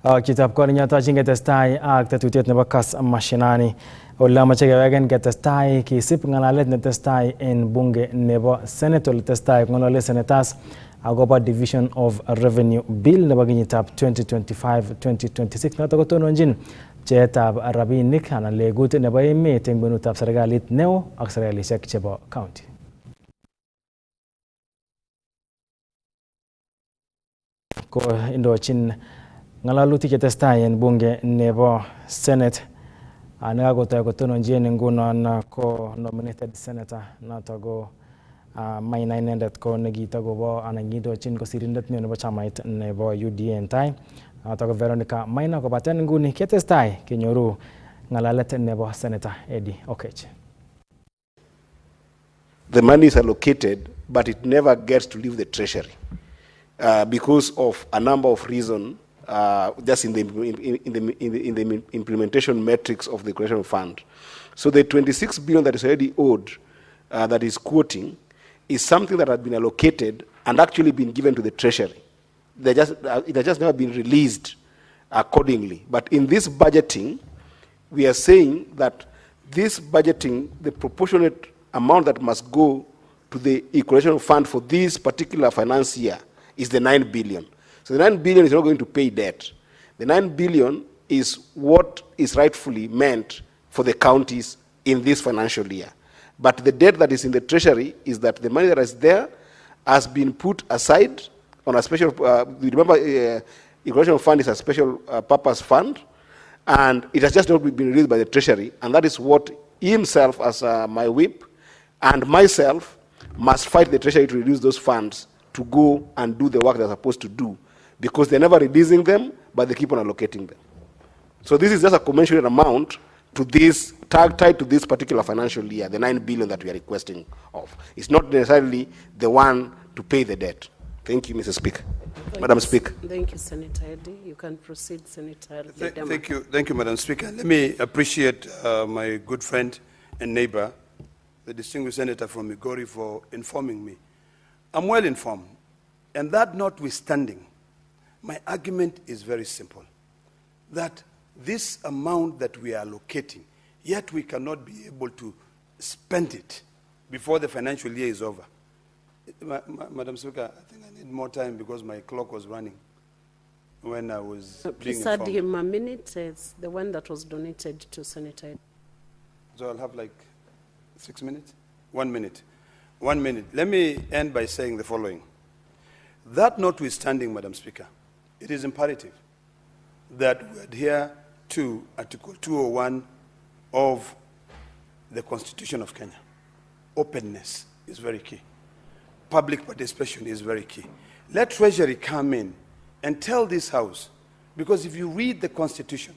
Kitab ko niya tajing getestai ak tetutiet nebo Kass Mashinani. Ola mache kewegen getestai kisip ngalalet netestai en bunge nebo Senate ole testai ngolole senators agoba Division of Revenue Bill nebo kenyitab 2025-2026 noto ko tononjin pcheetab rabinik anan legut nebo emet eng kwenutab serikalit neo ak serikalishek chebo county. Ko indochin ngalalutik chetestai en bunge nebo Senate nekakotoi kotononjin ngunon ko nominated senator noto ko Maina inendet ko nekitakobo anan kindochin ko sirindet neo nebo chamait nebo UDA en tai noto ko Veronica Maina kobaten nguni ketestai kenyoru ngalalet nebo Senator Eddie Okech. The money is allocated, but it never gets to leave the treasury because of a number of reasons. Just in the implementation metrics of the cohesion fund. So the 26 billion that is already owed, that is quoting, is something that has been allocated and actually been given to the treasury. It has just never been released accordingly. But in this budgeting, we are saying that this budgeting, the proportionate amount that must go to the cohesion fund for this particular finance year is the 9 billion. So the 9 billion is not going to pay debt. The 9 billion is what is rightfully meant for the counties in this financial year. But the debt that is in the treasury is that the money that is there has been put aside on a special, remember, Equalization Fund is a special purpose fund, and it has just not been released by the treasury, and that is what he himself as my whip and myself must fight the treasury to reduce those funds to go and do the work they're supposed to do, because they're never releasing them, but they keep on allocating them. So this is just a commensurate amount to this, tied to this particular financial year, the 9 billion that we are requesting of. It's not necessarily the one to pay the debt. Thank you, Mr. Speaker. Madam Speaker. Thank you, Senator Eddie. You can proceed, Senator. Thank you, Madam Speaker. Let me appreciate my good friend and neighbor, the distinguished senator from Migori, for informing me. I'm well informed, and that notwithstanding, my argument is very simple, that this amount that we are allocating, yet we cannot be able to spend it before the financial year is over. Madam Speaker, I think I need more time because my clock was running when I was being informed. Please add him a minute. It's the one that was donated to Senator. So I'll have like 6 minutes? 1 minute. 1 minute. Let me end by saying the following. That notwithstanding, Madam Speaker, it is imperative that we adhere to Article 201 of the Constitution of Kenya. Openness is very key. Public participation is very key. Let Treasury come in and tell this House, because if you read the Constitution,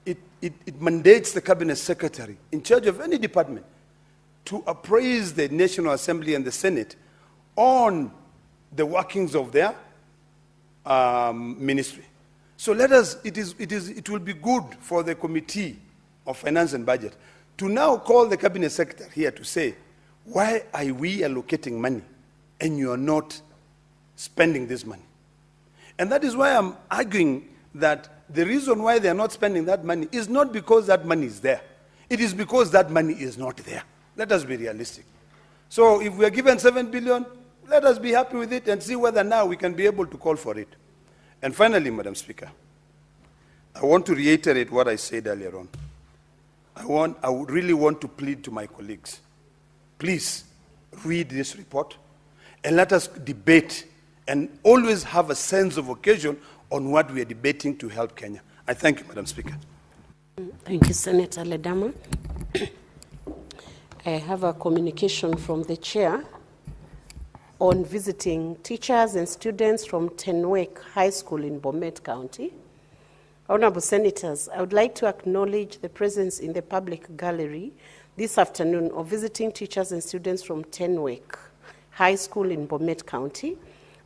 it mandates the Cabinet Secretary in charge of any department to appraise the National Assembly and the Senate on the workings of their ministry. So let us, it will be good for the Committee of Finance and Budget to now call the Cabinet Secretary here to say, why are we allocating money and you are not spending this money? And that is why I'm arguing that the reason why they are not spending that money is not because that money is there. It is because that money is not there. Let us be realistic. So if we are given 7 billion, let us be happy with it and see whether now we can be able to call for it. And finally, Madam Speaker, I want to reiterate what I said earlier on. I would really want to plead to my colleagues. Please read this report and let us debate and always have a sense of occasion on what we are debating to help Kenya. I thank you, Madam Speaker. Thank you, Senator Ledama. I have a communication from the chair on visiting teachers and students from Tenwek High School in Bomet County. Honorable Senators, I would like to acknowledge the presence in the public gallery this afternoon of visiting teachers and students from Tenwek High School in Bomet County.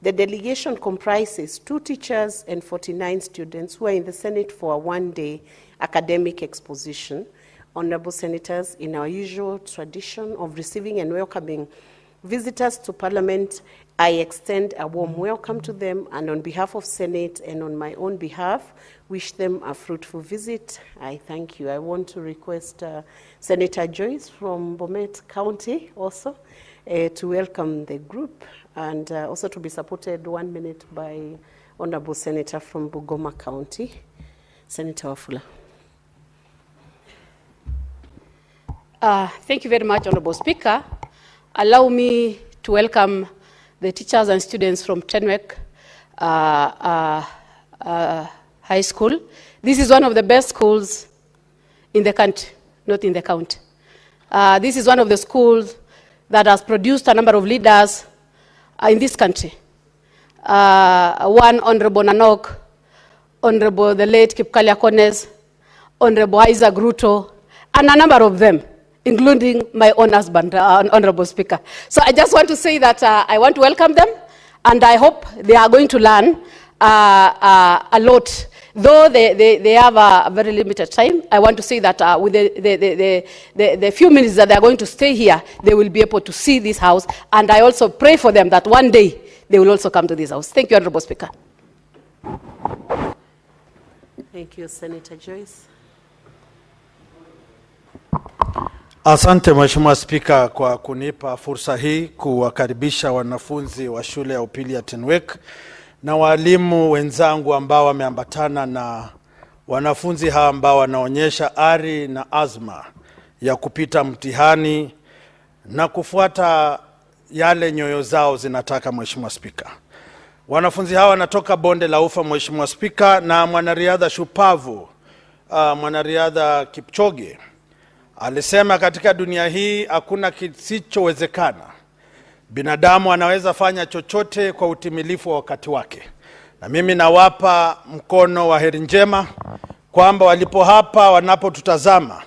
The delegation comprises 2 teachers and 49 students who are in the Senate for a one-day academic exposition. Honorable Senators, in our usual tradition of receiving and welcoming Visitors to Parliament, I extend a warm welcome to them, and on behalf of Senate and on my own behalf, wish them a fruitful visit. I thank you. I want to request Senator Joyce from Bomet County also to welcome the group, and also to be supported 1 minute by Honorable Senator from Bungoma County, Senator Wafula. Thank you very much, Honorable Speaker. Allow me to welcome the teachers and students from Tenwek High School. This is one of the best schools in the country, not in the county. This is one of the schools that has produced a number of leaders in this country. One, Honorable Nanok, Honorable the late Kipkalia Kones, Honorable Isaac Ruto, and a number of them, including my own husband, Honorable Speaker. So I just want to say that I want to welcome them, and I hope they are going to learn a lot. Though they have a very limited time, I want to say that with the few minutes that they are going to stay here, they will be able to see this house, and I also pray for them that one day they will also come to this house. Thank you, Honorable Speaker. Thank you, Senator Joyce. Asante Mheshimiwa Spika kwa kunipa fursa hii kuwakaribisha wanafunzi wa shule ya upili ya Tenwek na walimu wenzangu ambao wameambatana na wanafunzi hawa ambao wanaonyesha ari na azma ya kupita mtihani na kufuata yale nyoyo zao zinataka. Mheshimiwa Spika, wanafunzi hawa wanatoka bonde la Ufa, Mheshimiwa Spika, na mwanariadha shupavu mwanariadha Kipchoge alisema katika dunia hii hakuna kisichowezekana. Binadamu anaweza fanya chochote kwa utimilifu wa wakati wake. Na mimi nawapa mkono wa heri njema kwamba walipo hapa wanapotutazama,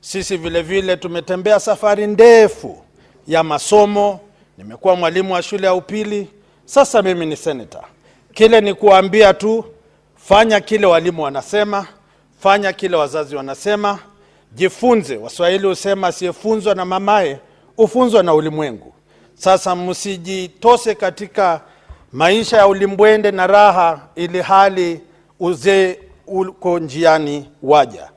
sisi vile vile tumetembea safari ndefu ya masomo. Nimekuwa mwalimu wa shule ya upili, sasa mimi ni senator. Kile ni kuambia tu, fanya kile walimu wanasema, fanya kile wazazi wanasema, jifunze. Waswahili husema asiyefunzwa na mamaye ufunzwa na ulimwengu. Sasa msijitose katika maisha ya ulimbwende na raha ili hali uzee uko njiani waja.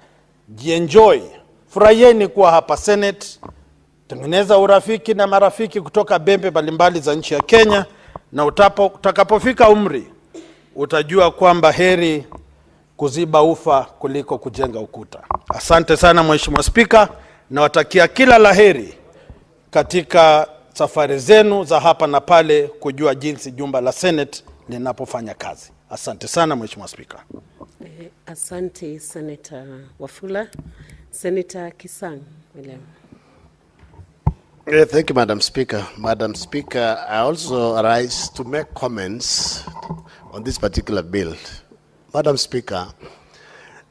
Jienjoy, furahieni kuwa hapa Senate, tengeneza urafiki na marafiki kutoka bembe mbalimbali za nchi ya Kenya, na utakapofika umri utajua kwamba heri kuziba ufa kuliko kujenga ukuta. Asante sana Mheshimiwa Spika, na watakia kila laheri katika safari zenu za hapa na pale kujua jinsi jumba la Senate linapofanya kazi. Asante sana Mheshimiwa Spika. Asante Senator Wafula. Senator Kisang William. Thank you, Madam Speaker. Madam Speaker, I also arise to make comments on this particular bill. Madam Speaker,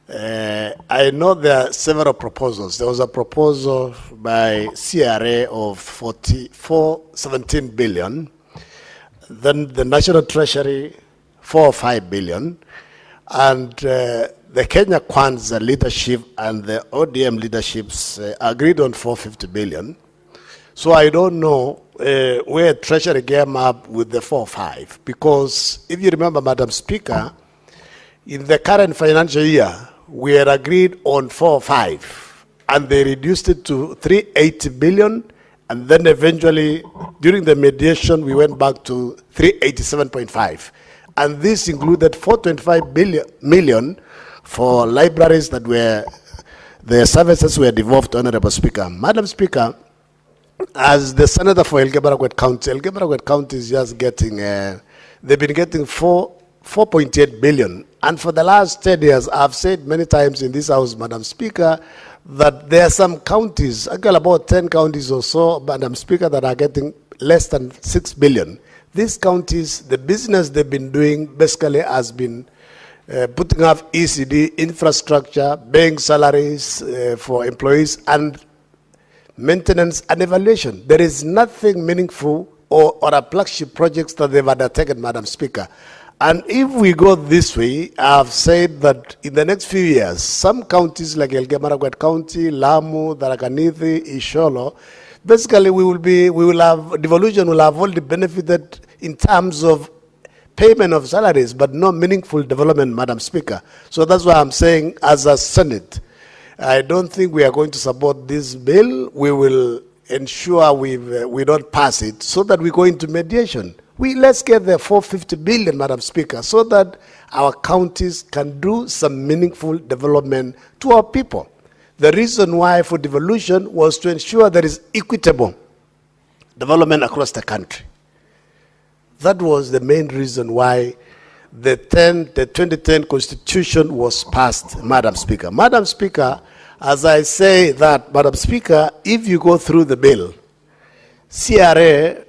I know there are several proposals. There was a proposal by CRA of 17 billion, then the National Treasury 4 or 5 billion, and the Kenya Kwanza leadership and the ODM leaderships agreed on 450 billion. So I don't know where Treasury came up with the 4 or 5, because if you remember, Madam Speaker, in the current financial year, we had agreed on 4 or 5, and they reduced it to 380 billion, and then eventually, during the mediation, we went back to 387.5. And this included 425 million for libraries that were, their services were devolved, Honorable Speaker. Madam Speaker, as the senator for Elgeyo-Marakwet County is just getting, they've been getting 4.8 billion. And for the last 10 years, I've said many times in this house, Madam Speaker, that there are some counties, actually about 10 counties or so, Madam Speaker, that are getting less than 6 billion. These counties, the business they've been doing basically has been putting up ECD infrastructure, paying salaries for employees, and maintenance and evaluation. There is nothing meaningful or a flagship projects that they've undertaken, Madam Speaker. And if we go this way, I've said that in the next few years, some counties like Elgeyo-Marakwet County, Lamu, Tharaka Nithi, Isiolo, basically devolution will have only benefited in terms of payment of salaries, but no meaningful development, Madam Speaker. So that's why I'm saying, as a Senate, I don't think we are going to support this bill. We will ensure we don't pass it so that we go into mediation. Let's get the 450 billion, Madam Speaker, so that our counties can do some meaningful development to our people. The reason why for devolution was to ensure there is equitable development across the country. That was the main reason why the 2010 Constitution was passed, Madam Speaker. Madam Speaker, as I say that, Madam Speaker, if you go through the bill, CRA,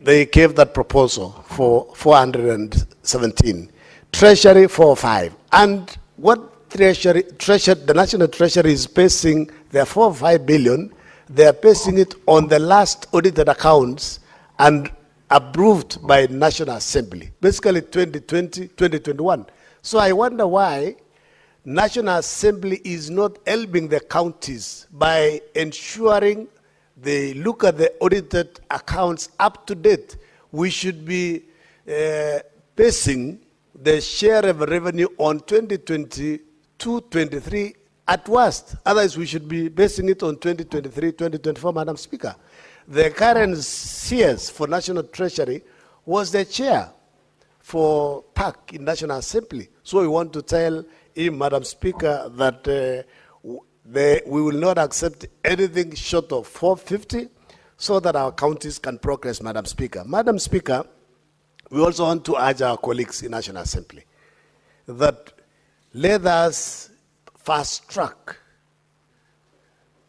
they gave that proposal for 417, Treasury 45, and what the National Treasury is basing their 4 or 5 billion, they are basing it on the last audited accounts and approved by National Assembly, basically 2020, 2021. So I wonder why National Assembly is not helping the counties by ensuring they look at the audited accounts up to date. We should be basing the share of revenue on 2022-23 at worst. Otherwise, we should be basing it on 2023-2024, Madam Speaker. The current CS for National Treasury was the chair for PAC in National Assembly. So we want to tell him, Madam Speaker, that we will not accept anything short of 450 so that our counties can progress, Madam Speaker. Madam Speaker, we also want to urge our colleagues in National Assembly that let us fast track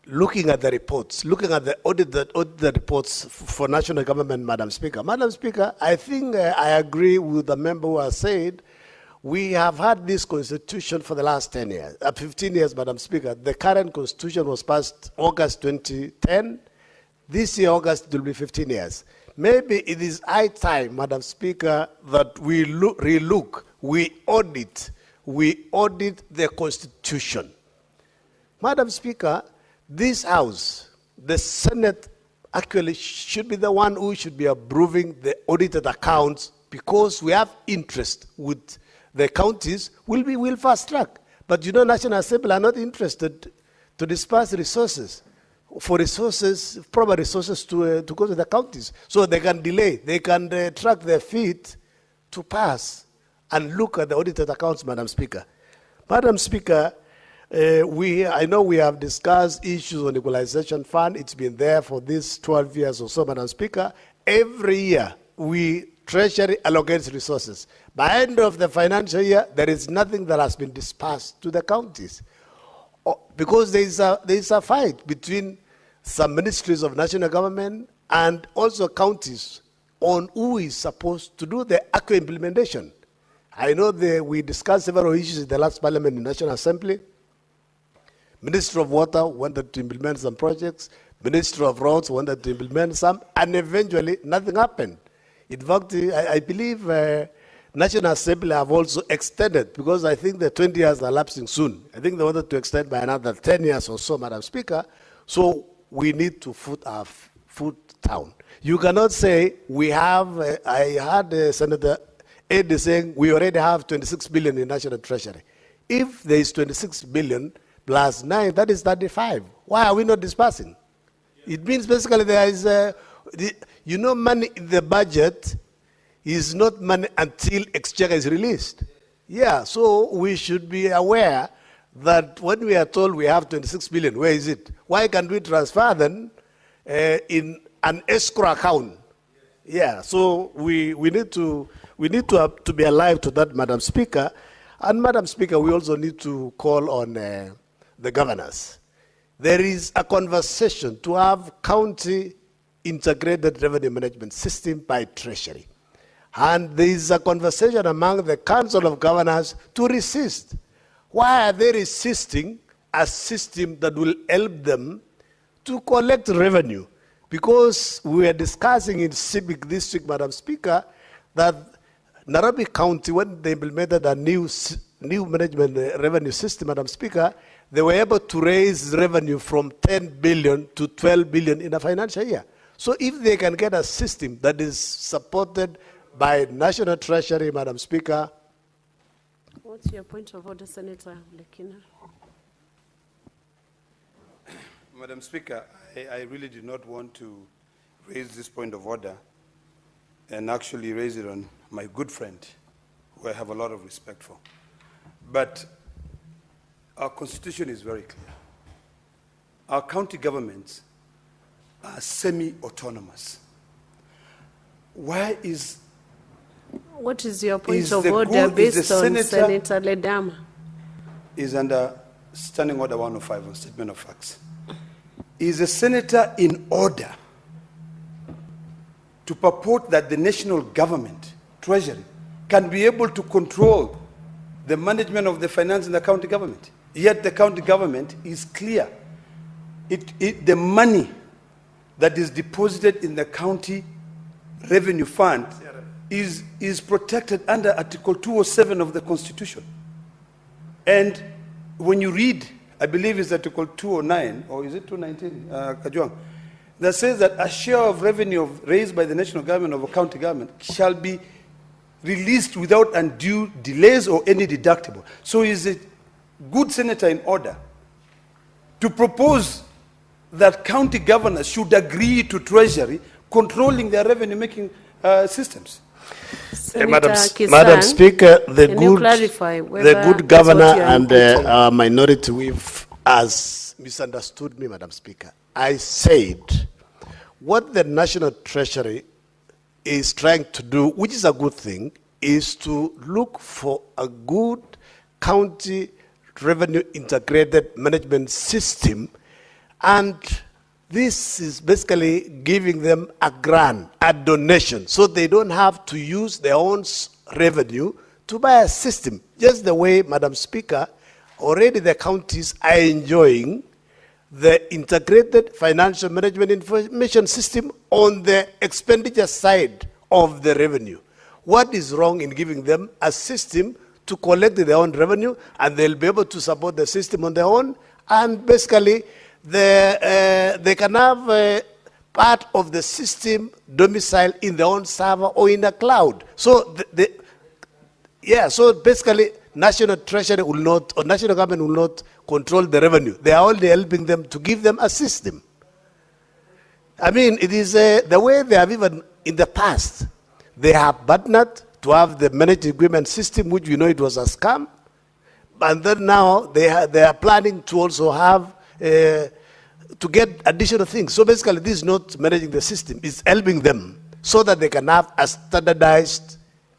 looking at the reports, looking at the audited reports for national government, Madam Speaker. Madam Speaker, I think I agree with the member who has said we have had this constitution for the last 10 years, 15 years, Madam Speaker. The current constitution was passed August 2010. This year, August, it will be 15 years. Maybe it is high time, Madam Speaker, that we relook, we audit the constitution. Madam Speaker, this House, the Senate, actually should be the one who should be approving the audited accounts because we have interest with the counties. We'll fast track. But you know, National Assembly are not interested to disperse resources, proper resources to go to the counties. So they can delay, they can track their feet to pass and look at the audited accounts, Madam Speaker. Madam Speaker, I know we have discussed issues on equalization fund. It's been there for these 12 years or so, Madam Speaker. Every year, Treasury allocates resources. By end of the financial year, there is nothing that has been dispersed to the counties. Because there is a fight between some ministries of national government and also counties on who is supposed to do the actual implementation. I know we discussed several issues in the last parliament in National Assembly. Minister of Water wanted to implement some projects. Minister of Roads wanted to implement some, and eventually nothing happened. In fact, I believe National Assembly have also extended, because I think the 20 years are lapsing soon. I think they wanted to extend by another 10 years or so, Madam Speaker. So we need to put our foot down. You cannot say we have, I heard Senator Ed saying we already have 26 billion in National Treasury. If there is 26 billion, plus 9, that is 35. Why are we not dispersing? It means basically there is, money in the budget is not money until exchequer is released. Yeah, so we should be aware that when we are told we have 26 billion, where is it? Why can't we transfer them in an escrow account? Yeah, so we need to be alive to that, Madam Speaker. And Madam Speaker, we also need to call on the governors. There is a conversation to have county integrated revenue management system by Treasury. And there is a conversation among the Council of Governors to resist. Why are they resisting a system that will help them to collect revenue? Because we are discussing in Civic District, Madam Speaker, that Nairobi County, when they implemented a new management revenue system, Madam Speaker, they were able to raise revenue from 10 billion to 12 billion in a financial year. So if they can get a system that is supported by National Treasury, Madam Speaker. What's your point of order, Senator Lekina? Madam Speaker, I really did not want to raise this point of order and actually raise it on my good friend, who I have a lot of respect for. But our constitution is very clear. Our county governments are semi-autonomous. Why is... What is your point Is of the order good- is based the on senator- Senator Ledama? Is under Standing Order 105 on Statement of Facts. Is a senator in order to purport that the national government, Treasury, can be able to control the management of the finance in the county government? Yet the county government is clear. The money that is deposited in the county revenue fund is protected under Article 207 of the Constitution. And when you read, I believe it's Article 209, or is it 219, Kajwang, that says that a share of revenue raised by the national government of a county government shall be released without undue delays or any deductible. So is a good senator in order to propose that county governors should agree to Treasury controlling their revenue-making systems? Madam Kisan, Madam Speaker, can you clarify the whether good that's governor what you are and imputing? our minority whip has misunderstood me, Madam Speaker. I said what the National Treasury is trying to do, which is a good thing, is to look for a good county revenue integrated management system, and this is basically giving them a grant, a donation, so they don't have to use their own revenue to buy a system. Just the way, Madam Speaker, already the counties are enjoying the integrated financial management information system on the expenditure side of the revenue. What is wrong in giving them a system to collect their own revenue, and they'll be able to support the system on their own, and basically they can have part of the system domicile in their own server or in a cloud. So so basically National Treasury will not, or national government will not control the revenue. They are only helping them to give them a system. I mean, it is the way they have even in the past. They have partnered to have the managed agreement system, which we know it was a scam. And then now they are planning to also have, to get additional things. So basically this is not managing the system, it's helping them so that they can have a standardized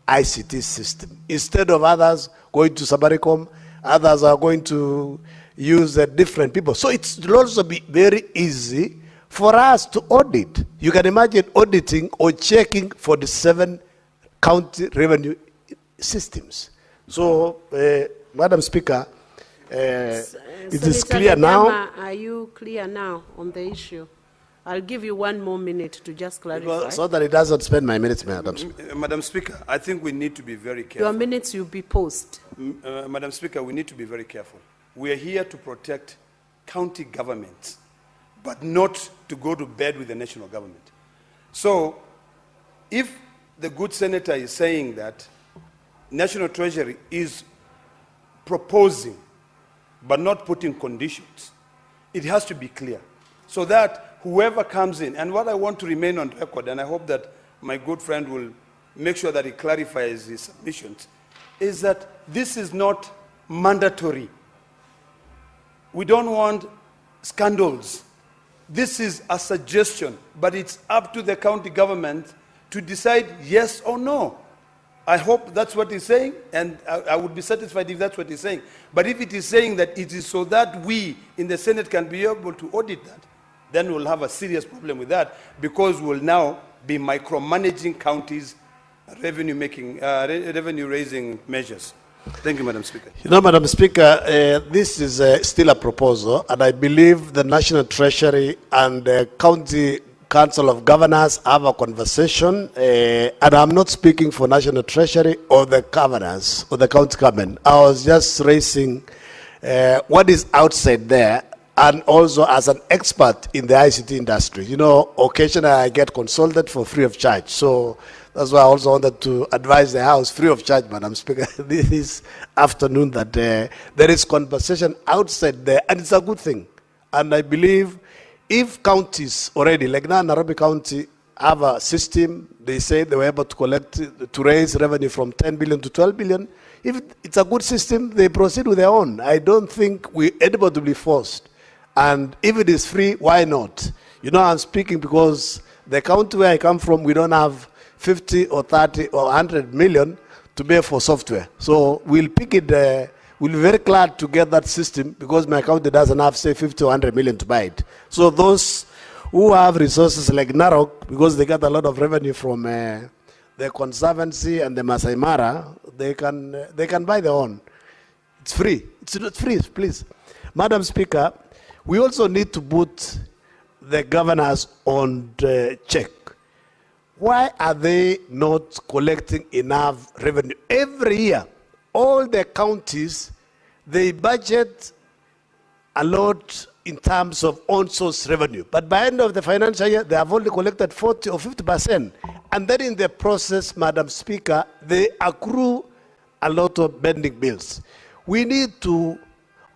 ICT system. Instead of others going to Safaricom, others are going to use different people. So it will also be very easy for us to audit. You can imagine auditing or checking for the 7 county revenue systems. So, Madam Speaker, it is clear now. Are you clear now on the issue? I'll give you 1 more minute to just clarify. Well, so that it doesn't spend my minutes, Madam Speaker. Madam Speaker, I think we need to be very careful. Your minutes will be posted. Madam Speaker, we need to be very careful. We are here to protect county governments, but not to go to bed with the national government. So, if the good senator is saying that National Treasury is proposing but not putting conditions, it has to be clear so that whoever comes in, and what I want to remain on record, and I hope that my good friend will make sure that he clarifies his submissions, is that this is not mandatory. We don't want scandals. This is a suggestion, but it's up to the county government to decide yes or no. I hope that's what he's saying, and I would be satisfied if that's what he's saying. But if it is saying that it is so that we in the Senate can be able to audit that, then we'll have a serious problem with that, because we'll now be micromanaging counties' revenue-raising measures. Thank you, Madam Speaker. You know, Madam Speaker, this is still a proposal, and I believe the National Treasury and the County Council of Governors have a conversation, and I'm not speaking for National Treasury or the governors or the county government. I was just raising what is outside there, and also as an expert in the ICT industry. You know, occasionally I get consulted for free of charge. So that's why I also wanted to advise the House free of charge, Madam Speaker, this afternoon, that there is conversation outside there, and it's a good thing. And I believe if counties already, like now Nairobi County, have a system, they say they were able to collect, to raise revenue from 10 billion to 12 billion. If it's a good system, they proceed with their own. I don't think anybody will be forced. And if it is free, why not? You know, I'm speaking because the county where I come from, we don't have 50 or 30 or 100 million to pay for software. So we'll pick it, we'll be very glad to get that system because my county doesn't have, say, 50 or 100 million to buy it. So those who have resources like Narok, because they get a lot of revenue from the Conservancy and the Masai Mara, they can buy their own. It's free. It's not free, please. Madam Speaker, we also need to put the governors on the check. Why are they not collecting enough revenue? Every year, all the counties, they budget a lot in terms of on-source revenue. But by the end of the financial year, they have only collected 40 or 50%. And then in the process, Madam Speaker, they accrue a lot of pending bills. We need to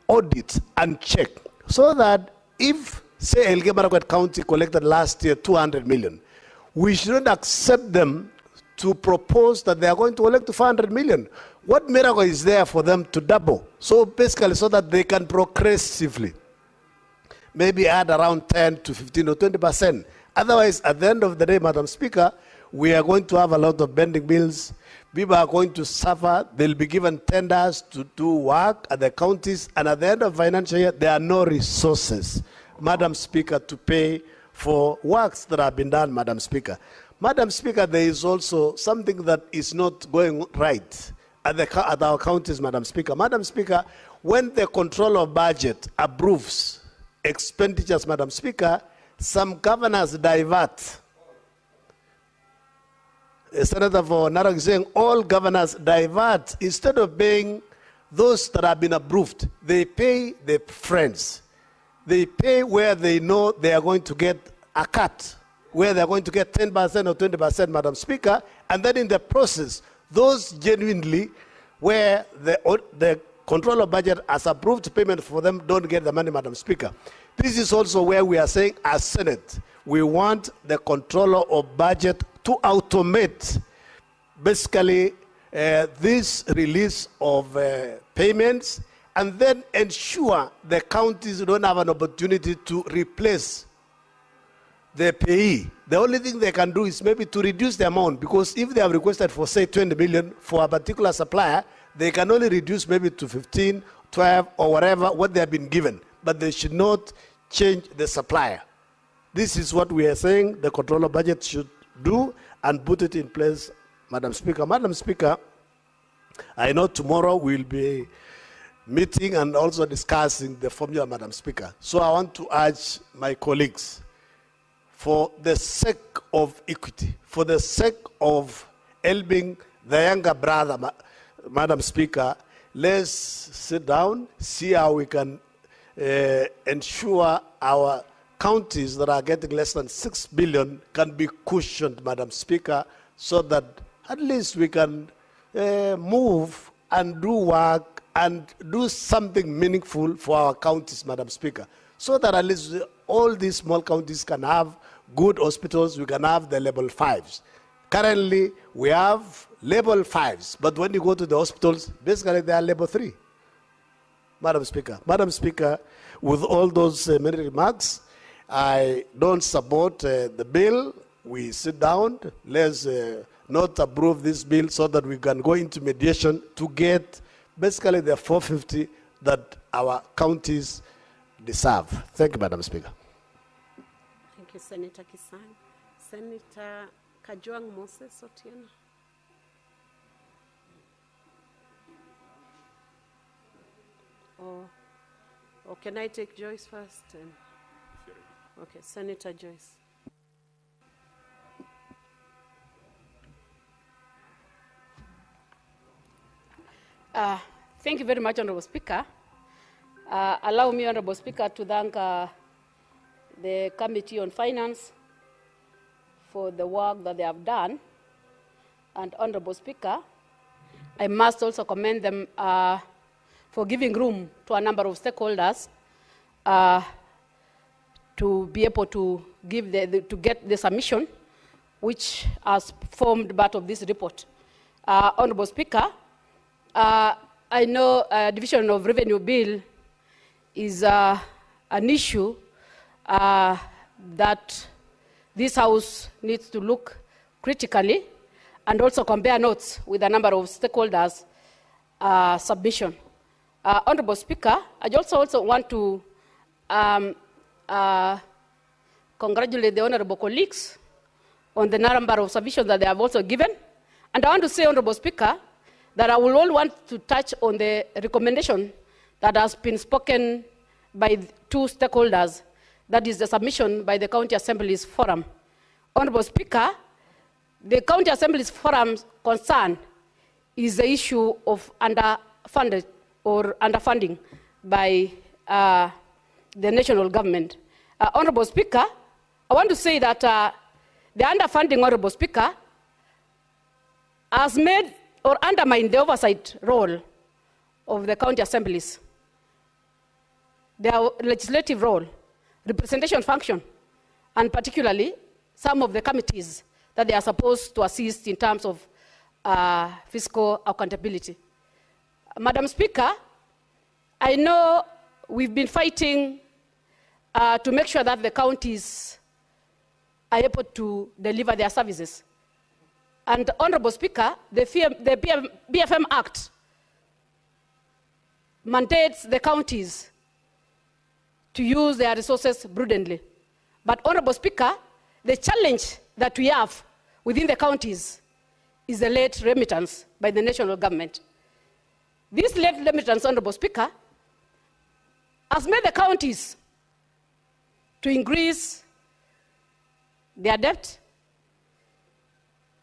audit and check so that if, say, Elgeyo Marakwet County collected last year 200 million, we shouldn't accept them to propose that they are going to collect 500 million. What miracle is there for them to double? So basically, so that they can progressively maybe add around 10 to 15 or 20%. Otherwise, at the end of the day, Madam Speaker, we are going to have a lot of pending bills. People are going to suffer. They'll be given tenders to do work at the counties, and at the end of financial year, there are no resources, Madam Speaker, to pay for works that have been done, Madam Speaker. Madam Speaker, there is also something that is not going right at our counties, Madam Speaker. Madam Speaker, when the control of budget approves expenditures, Madam Speaker, some governors divert. Senator for Narok is saying all governors divert. Instead of paying those that have been approved, they pay their friends. They pay where they know they are going to get a cut, where they are going to get 10% or 20%, Madam Speaker, and then in the process, those genuinely where the control of budget has approved payment for them don't get the money, Madam Speaker. This is also where we are saying as Senate, we want the controller of budget to automate basically this release of payments and then ensure the counties don't have an opportunity to replace the payee. The only thing they can do is maybe to reduce the amount, because if they have requested for, say, 20 million for a particular supplier, they can only reduce maybe to 15, 12, or whatever, what they have been given. But they should not change the supplier. This is what we are saying the controller budget should do and put it in place, Madam Speaker. Madam Speaker, I know tomorrow we'll be meeting and also discussing the formula, Madam Speaker. So I want to urge my colleagues, for the sake of equity, for the sake of helping the younger brother, Madam Speaker, let's sit down, see how we can ensure our counties that are getting less than 6 billion can be cushioned, Madam Speaker, so that at least we can move and do work and do something meaningful for our counties, Madam Speaker, so that at least all these small counties can have good hospitals, we can have the level 5s. Currently, we have level 5s, but when you go to the hospitals, basically they are level 3. Madam Speaker. Madam Speaker, with all those many remarks, I don't support the bill. We sit down, let's not approve this bill so that we can go into mediation to get basically the 450 that our counties deserve. Thank you, Madam Speaker. Thank you, Senator Kisang. Senator Kajwang Moses Otieno. Or can I take Joyce first? Okay, Senator Joyce. Thank you very much, Honorable Speaker. Allow me, Honorable Speaker, to thank the Committee on Finance for the work that they have done. And Honorable Speaker, I must also commend them for giving room to a number of stakeholders to be able to get the submission, which has formed part of this report. Honorable Speaker, I know Division of Revenue Bill is an issue that this House needs to look critically and also compare notes with a number of stakeholders' submission. Honorable Speaker, I also want to congratulate the honorable colleagues on the number of submissions that they have also given. And I want to say, Honorable Speaker, that I will all want to touch on the recommendation that has been spoken by two stakeholders, that is the submission by the County Assembly's Forum. Honorable Speaker, the County Assembly's Forum's concern is the issue of underfunded or underfunding by the national government. Honorable Speaker, I want to say that the underfunding, Honorable Speaker, has made or undermined the oversight role of the county assemblies, their legislative role, representation function, and particularly some of the committees that they are supposed to assist in terms of fiscal accountability. Madam Speaker, I know we've been fighting to make sure that the counties are able to deliver their services. And Honorable Speaker, the BFM Act mandates the counties to use their resources prudently. But Honorable Speaker, the challenge that we have within the counties is the late remittance by the national government. This late remittance, Honorable Speaker, has made the counties to increase their debt.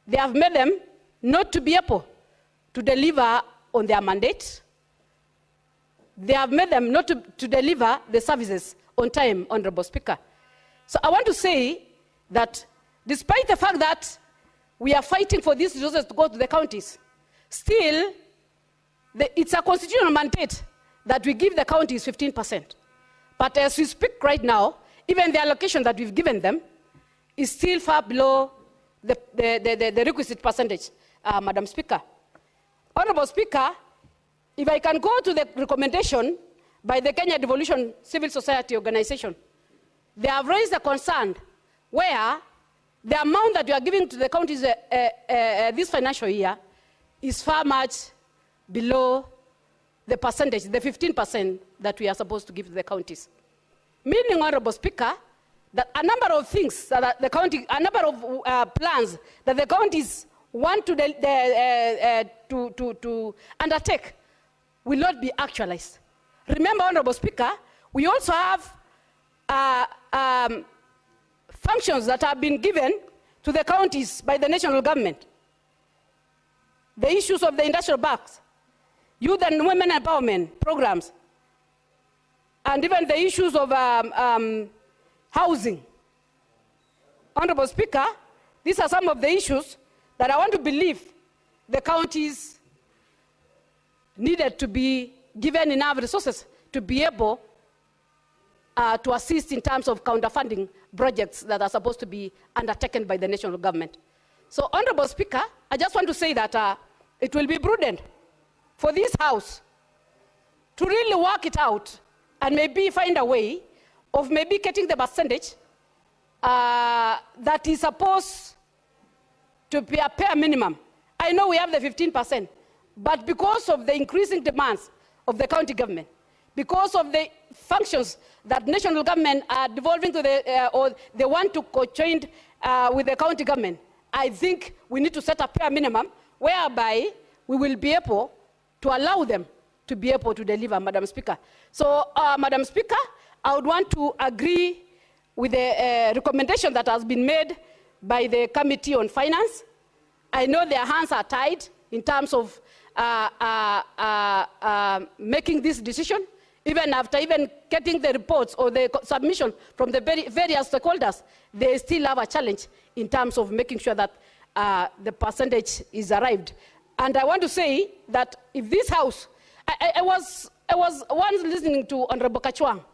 They have made them not to be able to deliver on their mandate. They have made them not to deliver the services on time, Honorable Speaker. So I want to say that despite the fact that we are fighting for these resources to go to the counties, still it's a constitutional mandate that we give the counties 15%. But as we speak right now, even the allocation that we've given them is still far below the requisite percentage, Madam Speaker. Honorable Speaker, if I can go to the recommendation by the Kenya Devolution Civil Society Organization, they have raised a concern where the amount that you are giving to the counties this financial year is far much below the percentage, the 15% that we are supposed to give to the counties. Meaning, Honorable Speaker, that a number of things that the county, a number of plans that the counties want to undertake will not be actualized. Remember, Honorable Speaker, we also have functions that have been given to the counties by the national government. The issues of the industrial parks, youth and women empowerment programs, and even the issues of housing. Honorable Speaker, these are some of the issues that I want to believe the counties needed to be given enough resources to be able to assist in terms of counterfunding projects that are supposed to be undertaken by the national government. So, Honorable Speaker, I just want to say that it will be prudent for this House to really work it out and maybe find a way of maybe getting the percentage that is supposed to be a bare minimum. I know we have the 15%, but because of the increasing demands of the county government, because of the functions that national government are devolving to the, or they want to co-join with the county government, I think we need to set a bare minimum whereby we will be able to allow them to be able to deliver, Madam Speaker. So, Madam Speaker, I would want to agree with the recommendation that has been made by the Committee on Finance. I know their hands are tied in terms of making this decision. Even after even getting the reports or the submission from the various stakeholders, they still have a challenge in terms of making sure that the percentage is arrived. And I want to say that if this House, I was once listening to Honorable Kachwang,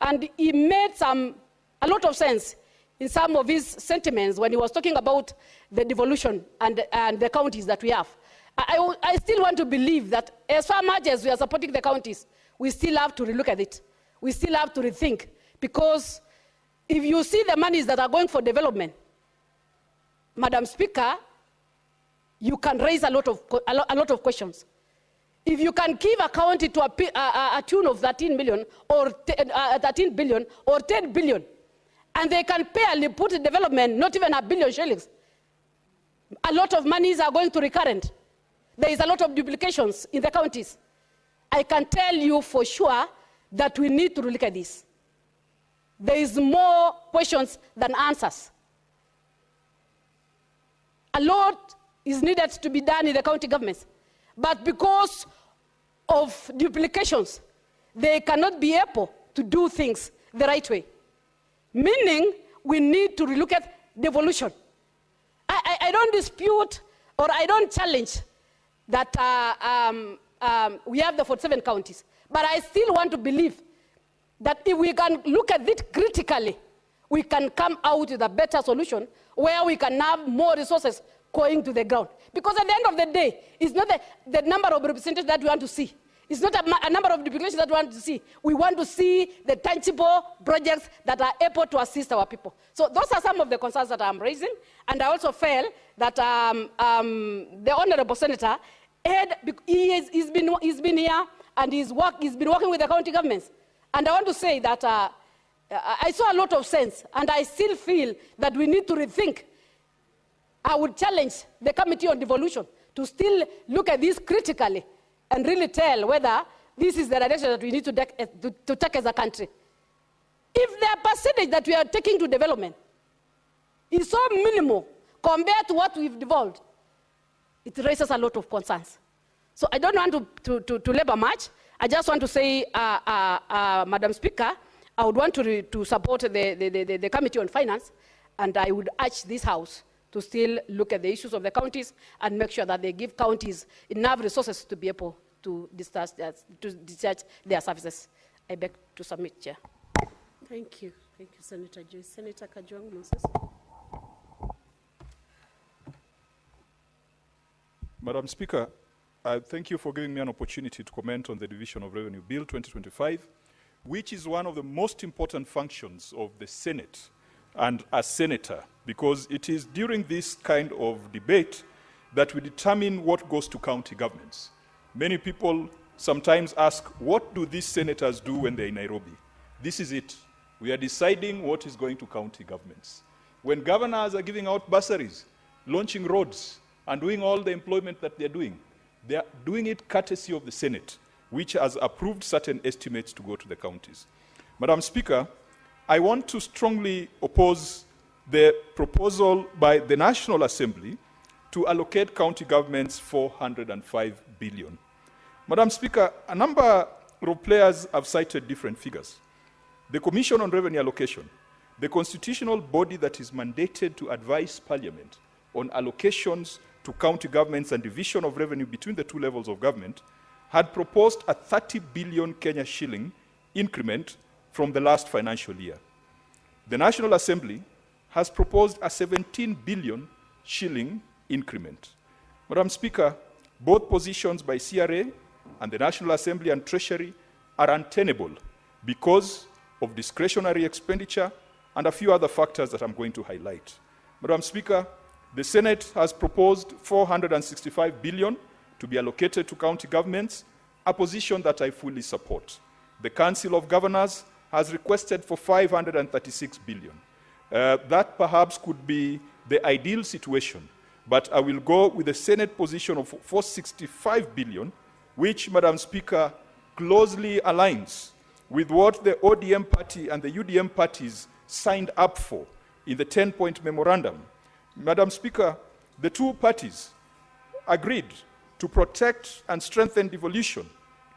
and he made a lot of sense in some of his sentiments when he was talking about the devolution and the counties that we have. I still want to believe that as far as we are supporting the counties, we still have to relook at it. We still have to rethink, because if you see the monies that are going for development, Madam Speaker, you can raise a lot of questions. If you can give a county to a tune of 13 million or 13 billion or 10 billion, and they can barely put in development, not even $1 billion shillings, a lot of monies are going to recurrent. There is a lot of duplications in the counties. I can tell you for sure that we need to look at this. There is more questions than answers. A lot is needed to be done in the county governments, but because of duplications, they cannot be able to do things the right way. Meaning, we need to relook at devolution. I don't dispute or I don't challenge that we have the 47 counties, but I still want to believe that if we can look at it critically, we can come out with a better solution where we can have more resources going to the ground. Because at the end of the day, it's not the number of representatives that we want to see. It's not a number of duplications that we want to see. We want to see the tangible projects that are able to assist our people. So those are some of the concerns that I'm raising. And I also felt that the Honorable Senator, he's been here and he's been working with the county governments. And I want to say that I saw a lot of sense, and I still feel that we need to rethink. I would challenge the Committee on Devolution to still look at this critically and really tell whether this is the direction that we need to take as a country. If the percentage that we are taking to development is so minimal compared to what we've devolved, it raises a lot of concerns. So I don't want to labor much. I just want to say, Madam Speaker, I would want to support the Committee on Finance, and I would urge this House to still look at the issues of the counties and make sure that they give counties enough resources to be able to discharge their services. I beg to submit, Chair. Thank you. Thank you, Senator Joyce. Senator Kajwang Moses. Madam Speaker, I thank you for giving me an opportunity to comment on the Division of Revenue Bill 2025, which is one of the most important functions of the Senate and a senator, because it is during this kind of debate that we determine what goes to county governments. Many people sometimes ask, what do these senators do when they're in Nairobi? This is it. We are deciding what is going to county governments. When governors are giving out bursaries, launching roads, and doing all the employment that they're doing it courtesy of the Senate, which has approved certain estimates to go to the counties. Madam Speaker, I want to strongly oppose the proposal by the National Assembly to allocate county governments 405 billion. Madam Speaker, a number of players have cited different figures. The Commission on Revenue Allocation, the constitutional body that is mandated to advise Parliament on allocations to county governments and division of revenue between the two levels of government, had proposed a 30 billion Kenya shilling increment from the last financial year. The National Assembly has proposed a 17 billion shilling increment. Madam Speaker, both positions by CRA and the National Assembly and Treasury are untenable because of discretionary expenditure and a few other factors that I'm going to highlight. Madam Speaker, the Senate has proposed 465 billion to be allocated to county governments, a position that I fully support. The Council of Governors has requested for 536 billion. That perhaps could be the ideal situation, but I will go with the Senate position of 465 billion, which, Madam Speaker, closely aligns with what the ODM party and the UDM parties signed up for in the 10-point memorandum. Madam Speaker, the two parties agreed to protect and strengthen devolution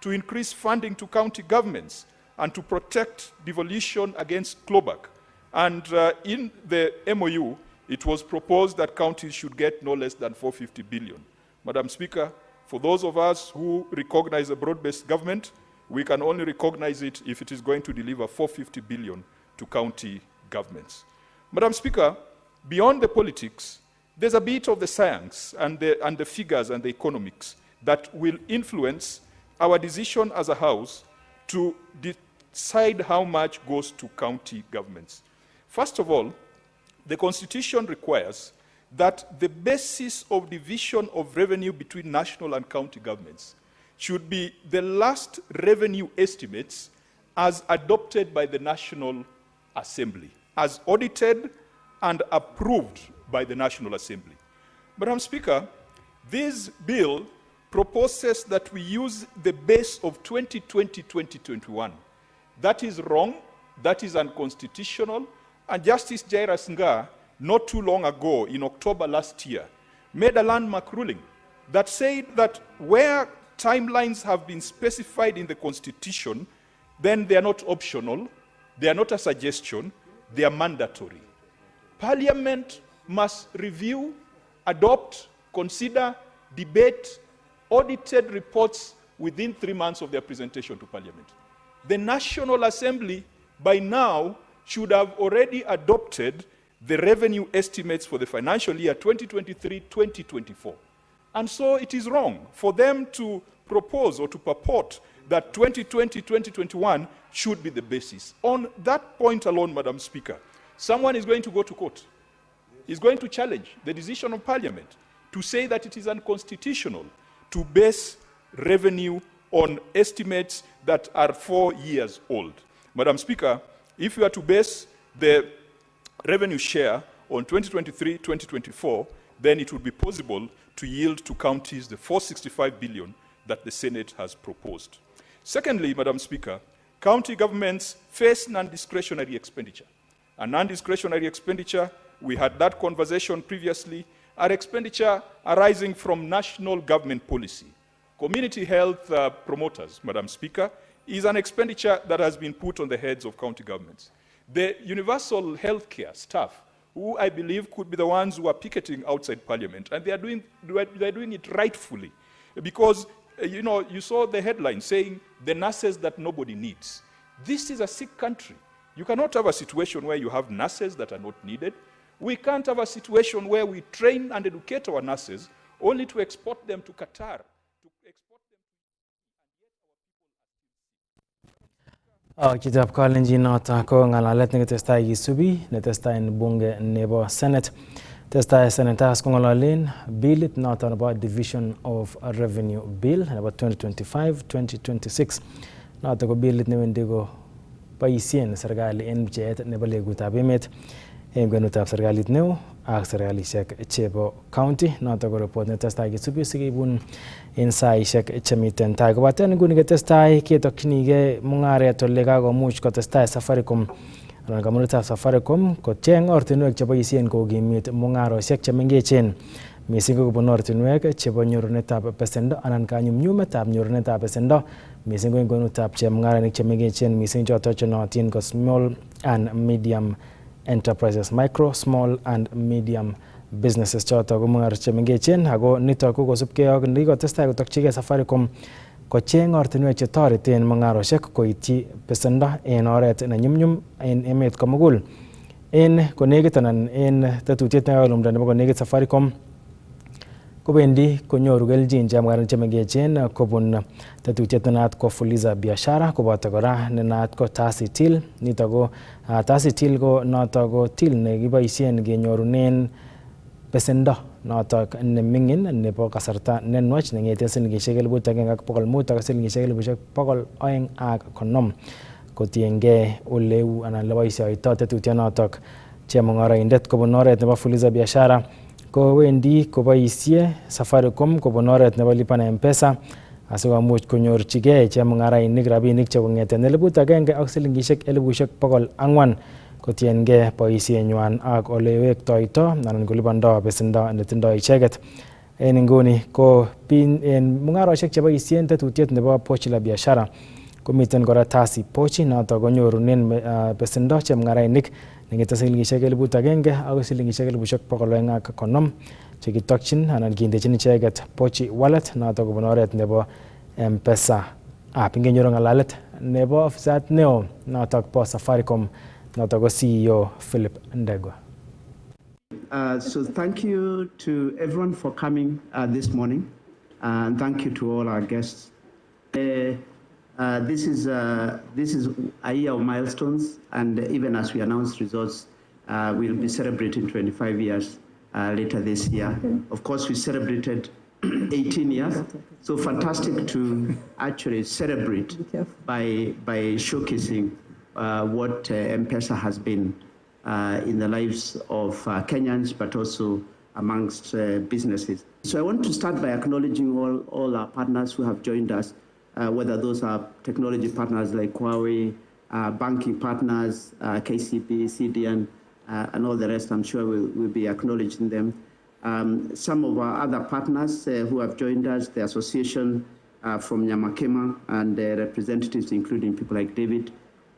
to increase funding to county governments and to protect devolution against clawback. And in the MOU, it was proposed that counties should get no less than 450 billion. Madam Speaker, for those of us who recognize a broad-based government, we can only recognize it if it is going to deliver 450 billion to county governments. Madam Speaker, beyond the politics, there's a bit of the science and the figures and the economics that will influence our decision as a House to decide how much goes to county governments. First of all, the Constitution requires that the basis of division of revenue between national and county governments should be the last revenue estimates as adopted by the National Assembly, as audited and approved by the National Assembly. Madam Speaker, this bill proposes that we use the base of 2020-2021. That is wrong, that is unconstitutional, and Justice Jairus Nga, not too long ago, in October last year, made a landmark ruling that said that where timelines have been specified in the Constitution, then they are not optional, they are not a suggestion, they are mandatory. Parliament must review, adopt, consider, debate, audited reports within 3 months of their presentation to Parliament. The National Assembly, by now, should have already adopted the revenue estimates for the financial year 2023-2024. And so it is wrong for them to propose or to purport that 2020-2021 should be the basis. On that point alone, Madam Speaker, someone is going to go to court. Is going to challenge the decision of Parliament to say that it is unconstitutional to base revenue on estimates that are 4 years old. Madam Speaker, if you are to base the revenue share on 2023-2024, then it would be possible to yield to counties the 465 billion that the Senate has proposed. Secondly, Madam Speaker, county governments face non-discretionary expenditure. A non-discretionary expenditure, we had that conversation previously, are expenditure arising from national government policy. Community health promoters, Madam Speaker, is an expenditure that has been put on the heads of county governments. The universal health care staff, who I believe could be the ones who are picketing outside Parliament, and they're doing it rightfully, because you saw the headline saying the nurses that nobody needs. This is a sick country. You cannot have a situation where you have nurses that are not needed. We can't have a situation where we train and educate our nurses only to export them to Qatar. Kitab kalenjin noto ko ngalalet nekatestai kisubi netestai en bunge nebo Senate. Testai senators ko ngalolen bilit noto nebo Division of Revenue Bill nebo 2025-2026. Noto ko bilit newendi ko boisien serikali en bcheet nebo legutab emet en kwenutab serikalit neo ak serikalishek chebo county. Noto ko report netestai kisubi sikibun en saishek chemiten tai. Kobaten nguni ketestai ketokchinigei mungaret ole kakomuch kotestai Safaricom anan kampunitap Safaricom kocheng ortinwek cheboisien kokimit mungarosiek chemengechen mising ko kobun ortinwek chebo nyorunetab besendo anan kanyumnyumetab nyorunetab besendo mising ko en kwenutab chemungaranik chemengechen mising choto chenootin ko small and medium enterprises, micro, small and medium businesses choto ko mungaroshek chemengechen ako nitok ko kosubkei ak nikotestai kotokchigei Safaricom kocheng ortinwek chetoreten mungaroshek koityi besendo en oret nenyumnyum en emet komugul. En konekit anan en tetutiet nekakolumda nebo konekit Safaricom kobendi konyoru keljin chemungaranik chemengechen kobun tetutiet nenaat ko Fuliza Biashara koboto kora nenaat ko Tasi Till. Nitok ko Tasi Till ko notok ko till nekiboisien kenyorunen besendo notok nemingin nebo kasarta nenwach nengeten silingishek 1,500 ak silingishek 250 kotiengei oleu anan leboisioito tetutyonotok. Chemungaraindet kobun oret nebo Fuliza Biashara kowendi koboisie Safaricom kobun oret nebo lipa na M-Pesa asikomuch konyorchigei chemungarainik rabinik chekongeten 1,000 ak silingishek 400 kotiengei boisienywan ak ole wektoito anan kolipando besendo netindoi icheket. en inguni ko en mungaroshek cheboisien tetutiet nebo pochi la biashara komiten kora tasi pochi noto konyorunen besendo chemung'arainik nengete silingishek 1,000 akoi silingishek 250 chekitokyin anan kindechin icheket pochi wallet noto kobun oret nebo M-Pesa app. Ingenyoru ng'alalet nebo ofisat neo noto po Safaricom noto ko CEO Philip Ndegwa. So thank you to everyone for coming this morning, and thank you to all our guests. This is a year of milestones, and even as we announce results, we'll be celebrating 25 years later this year. Of course, we celebrated 18 years, so fantastic to actually celebrate by showcasing what M-Pesa has been in the lives of Kenyans, but also amongst businesses. So I want to start by acknowledging all our partners who have joined us, whether those are technology partners like Huawei, banking partners, KCB, CDN, and all the rest. I'm sure we'll be acknowledging them. Some of our other partners who have joined us, the association from Nyamakema and representatives, including people like David,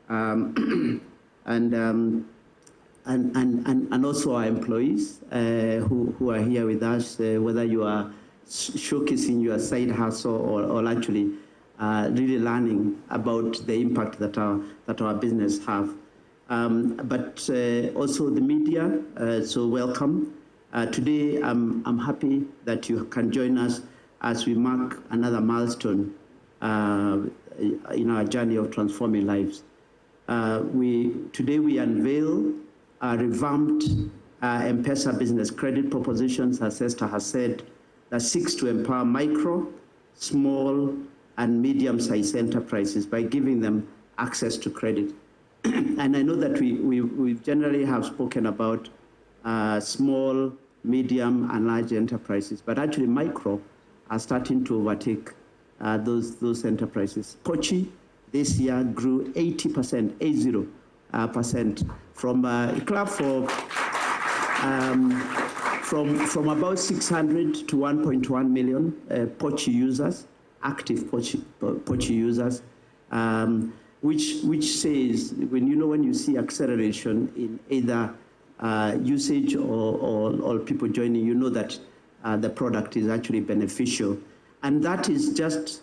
and also our employees who are here with us, whether you are showcasing your side hustle or actually really learning about the impact that our business have. But also the media, so welcome. Today I'm happy that you can join us as we mark another milestone in our journey of transforming lives. Today we unveil revamped M-Pesa business credit propositions, as Esther has said, that seeks to empower micro, small, and medium-sized enterprises by giving them access to credit. And I know that we generally have spoken about small, medium, and large enterprises, but actually micro are starting to overtake those enterprises. Pochi this year grew 80%, 80%, from a club from about 600 to 1.1 million Pochi users, active Pochi users, which says when you see acceleration in either usage or people joining, you know that the product is actually beneficial, and that is just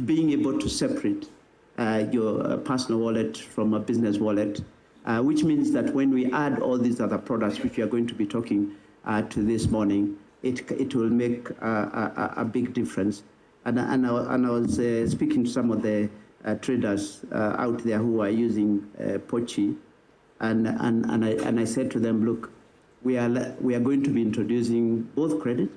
being able to separate your personal wallet from a business wallet, which means that when we add all these other products, which we are going to be talking to this morning, it will make a big difference. And I was speaking to some of the traders out there who are using Pochi, and I said to them, look, we are going to be introducing both credit,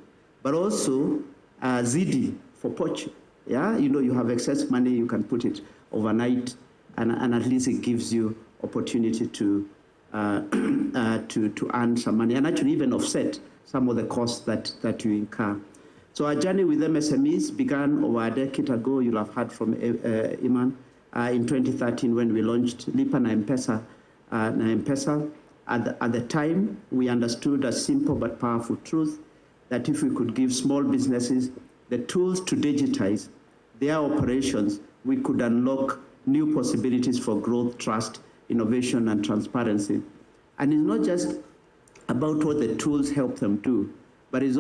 but also ZD for Pochi. Yeah, you have excess money, you can put it overnight, and at least it gives you opportunity to earn some money and actually even offset some of the costs that you incur. So our journey with MSMEs began over a decade ago. You'll have heard from Iman in 2013 when we launched Lipa na M-Pesa. At the time, we understood a simple but powerful truth that if we could give small businesses the tools to digitize their operations, we could unlock new possibilities for growth, trust, innovation, and transparency. And it's not just about what the tools help them do, but it's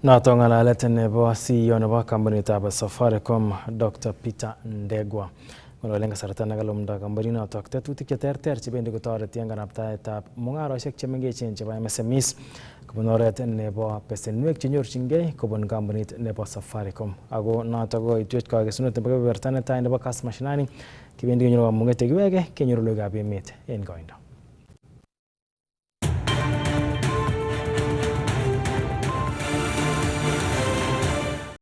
Noto ng'alalet nebo CEO nebo kampunitab Safaricom Dr. Peter Ndegwa. Ng'ololen kasarta nekalumda kampuninotok tetutik cheterter chebendi kotoreti en kanabtaetab mung'aroshek chemengechen chebo MSMEs kobun oret nebo besenwek chenyorchingei kobun kampunit nebo Safaricom. Ako notok ko ituet kakesunet nebo kebeberta netai nebo Kass Mashinani kibendi kenyoru kamung'et yekiwege kenyoru logoiwekab emet en koindo.